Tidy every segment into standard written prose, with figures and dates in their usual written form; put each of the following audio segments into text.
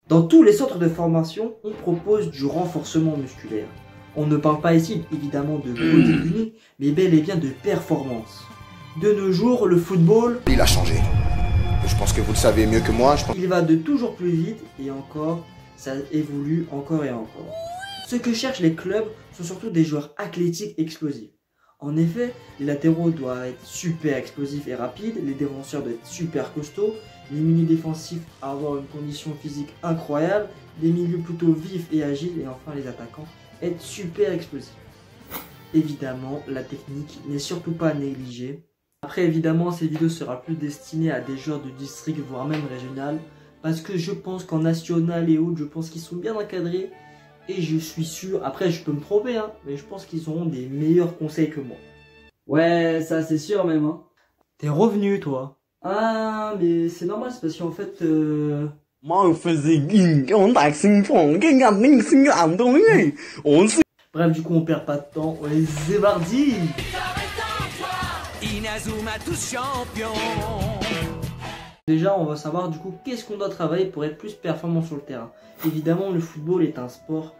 Dans tous les centres de formation, on propose du renforcement musculaire. On ne parle pas ici évidemment de bodybuilding, mais bel et bien de performance. De nos jours, le football, il a changé. Je pense que vous le savez mieux que moi. il va de toujours plus vite et encore, ça évolue encore et encore. Ce que cherchent les clubs sont surtout des joueurs athlétiques explosifs. En effet, les latéraux doivent être super explosifs et rapides, les défenseurs doivent être super costauds, les milieux défensifs avoir une condition physique incroyable, les milieux plutôt vifs et agiles, et enfin les attaquants être super explosifs. Évidemment, la technique n'est surtout pas négligée. Après, évidemment, cette vidéo sera plus destinée à des joueurs de district, voire même régional, parce que je pense qu'en national et autres, je pense qu'ils sont bien encadrés, et je suis sûr, après je peux me tromper, hein, mais je pense qu'ils auront des meilleurs conseils que moi. Ouais, ça c'est sûr même, hein. T'es revenu, toi? Ah, mais c'est normal, c'est parce qu'en fait... Bref, du coup, on perd pas de temps, on est zébardi. Déjà, on va savoir du coup qu'est-ce qu'on doit travailler pour être plus performant sur le terrain. Évidemment, le football est un sport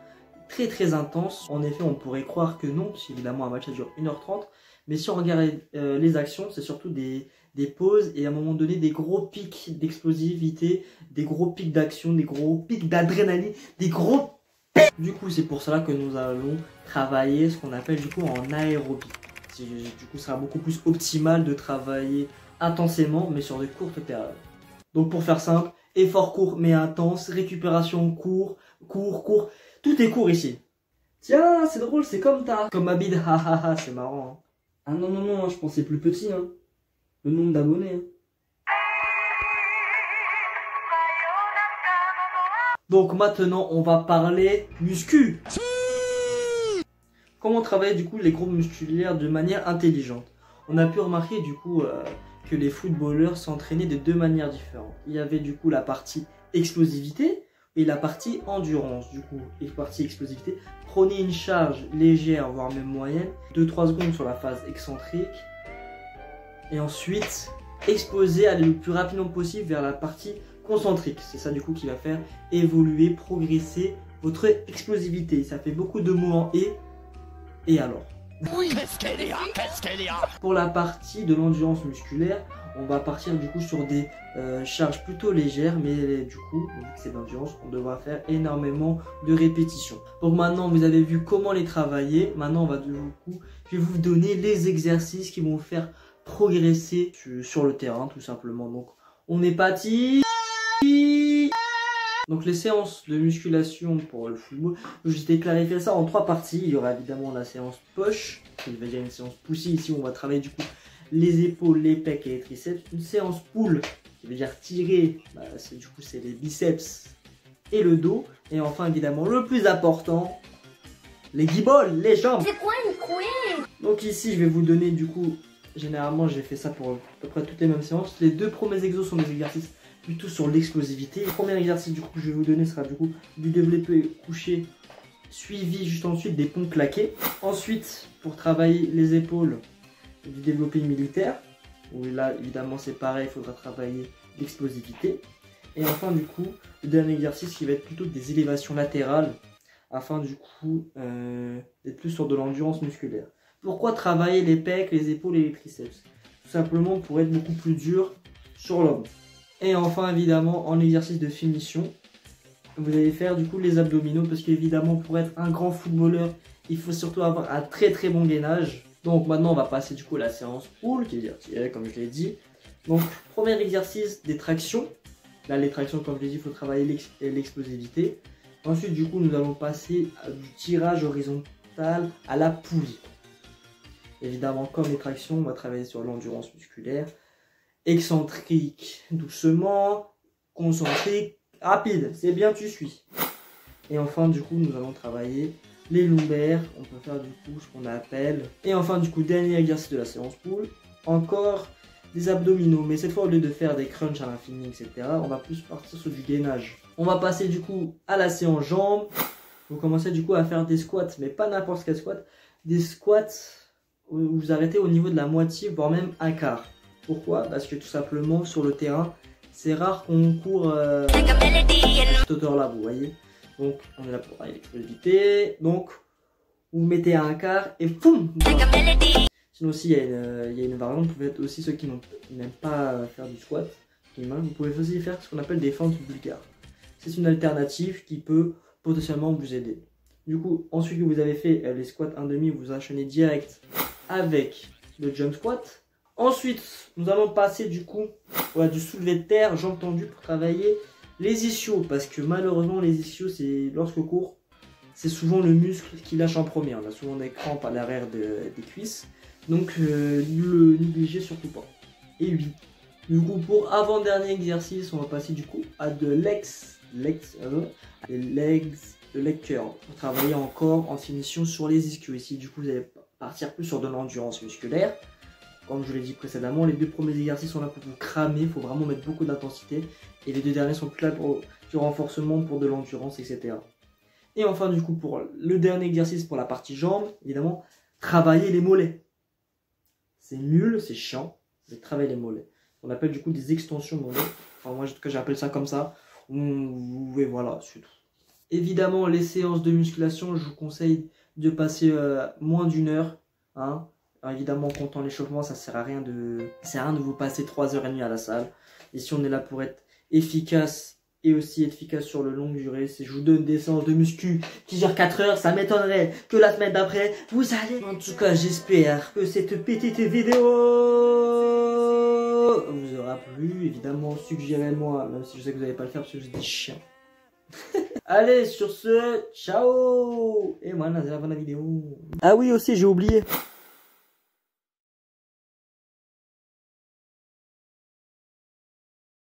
très intense. En effet, on pourrait croire que non, si évidemment un match ça dure 1h30. Mais si on regarde les actions, c'est surtout des pauses et à un moment donné des gros pics d'explosivité, des gros pics d'action, des gros pics d'adrénaline, des gros pics. Du coup, c'est pour cela que nous allons travailler ce qu'on appelle du coup en aérobie. Du coup, ça sera beaucoup plus optimal de travailler intensément, mais sur de courtes périodes. Donc pour faire simple, effort court mais intense, récupération court, tout est court ici. Tiens, c'est drôle, c'est comme ma bide, hahaha, c'est marrant. Hein. Ah non, je pensais plus petit, hein. Le nombre d'abonnés. Hein. Donc maintenant, on va parler muscu. Comment travailler du coup les groupes musculaires de manière intelligente. On a pu remarquer du coup que les footballeurs s'entraînaient de deux manières différentes. Il y avait du coup la partie explosivité et la partie endurance. Du coup, la partie explosivité, prenez une charge légère voire même moyenne, 2-3 secondes sur la phase excentrique et ensuite exposez, aller le plus rapidement possible vers la partie concentrique. C'est ça du coup qui va faire évoluer, progresser votre explosivité. Ça fait beaucoup de mots en et alors. Oui, qu'est-ce qu'elle est, Pour la partie de l'endurance musculaire, on va partir du coup sur des charges plutôt légères, mais du coup, vu que c'est de l'endurance, on devra faire énormément de répétitions. Donc maintenant, vous avez vu comment les travailler. Maintenant, je vais vous donner les exercices qui vont vous faire progresser sur le terrain, tout simplement. Donc, on est parti. Donc les séances de musculation pour le football, je t'ai clarifié ça en 3 parties. Il y aura évidemment la séance push, qui veut dire une séance poussée. Ici on va travailler du coup les épaules, les pecs et les triceps. Une séance pull, qui veut dire tirer, du coup c'est les biceps et le dos. Et enfin évidemment le plus important, les guibolles, les jambes. C'est quoi une couille? Donc ici je vais vous donner du coup, généralement j'ai fait ça pour à peu près toutes les mêmes séances. Les 2 premiers exos sont des exercices plutôt sur l'explosivité. Le premier exercice du coup que je vais vous donner sera du coup du développé couché suivi juste ensuite des pompes claquées. Ensuite, pour travailler les épaules, du développé militaire, où là évidemment c'est pareil, il faudra travailler l'explosivité. Et enfin du coup, le dernier exercice qui va être plutôt des élévations latérales, afin du coup d'être plus sur de l'endurance musculaire. Pourquoi travailler les pecs, les épaules et les triceps? Tout simplement pour être beaucoup plus dur sur l'homme. Et enfin évidemment en exercice de finition, vous allez faire du coup les abdominaux, parce qu'évidemment pour être un grand footballeur, il faut surtout avoir un très bon gainage. Donc maintenant on va passer du coup à la séance pull, qui veut dire tirer comme je l'ai dit. Donc premier exercice des tractions. Là les tractions comme je l'ai dit, il faut travailler l'explosivité. Ensuite du coup nous allons passer du tirage horizontal à la poulie. Évidemment comme les tractions, on va travailler sur l'endurance musculaire. Excentrique doucement, concentrique rapide, c'est bien, tu suis. Et enfin du coup nous allons travailler les lombaires, on peut faire du coup ce qu'on appelle. Et enfin du coup dernier exercice de la séance pull, encore des abdominaux, mais cette fois au lieu de faire des crunchs à l'infini etc, on va plus partir sur du gainage. On va passer du coup à la séance jambes. Vous commencez du coup à faire des squats, mais pas n'importe quel squat, des squats où vous arrêtez au niveau de la moitié voire même un quart. Pourquoi? Parce que tout simplement sur le terrain, C'est rare qu'on court cette hauteur-là, vous voyez. Donc, on est là pour l'explosivité. Donc, vous mettez à un quart et boum. Sinon aussi, il y a une variante. Vous pouvez être aussi ceux qui n'aiment pas faire du squat. Vous pouvez aussi faire ce qu'on appelle des fentes vulgaires. C'est une alternative qui peut potentiellement vous aider. Du coup, ensuite que vous avez fait les squats 1,5, vous enchaînez direct avec le jump squat. Ensuite, nous allons passer du coup du soulevé de terre, jambes tendues pour travailler les ischios. Parce que malheureusement, les ischios, c'est lorsque court, c'est souvent le muscle qui lâche en premier. On a souvent des crampes à l'arrière des cuisses. Donc, ne le négligez surtout pas. Et oui. Du coup, pour avant-dernier exercice, on va passer du coup à de leg curl pour travailler encore en finition sur les ischios. Ici, du coup, vous allez partir plus sur de l'endurance musculaire. Comme je vous l'ai dit précédemment, les 2 premiers exercices sont là pour vous cramer, il faut vraiment mettre beaucoup d'intensité. Et les 2 derniers sont plus là pour du renforcement, pour de l'endurance, etc. Et enfin, du coup, pour le dernier exercice, pour la partie jambes, évidemment, travailler les mollets. C'est nul, c'est chiant, mais travailler les mollets. On appelle du coup des extensions mollets. Enfin, moi, en tout cas, j'appelle ça comme ça. Et voilà, c'est tout. Évidemment, les séances de musculation, je vous conseille de passer moins d'1 heure. Hein. Alors, évidemment, en comptant l'échauffement, ça sert à rien de vous passer 3h30 à la salle. Ici, on est là pour être efficace et aussi efficace sur le long durée. Si je vous donne des séances de muscu qui durent 4 heures, ça m'étonnerait que la semaine d'après, vous allez... En tout cas, j'espère que cette petite vidéo vous aura plu. Évidemment, suggérez-moi, même si je sais que vous n'allez pas le faire parce que je dis chien. Allez, sur ce, ciao. Et voilà, c'est la fin de la vidéo. Ah oui, aussi, j'ai oublié.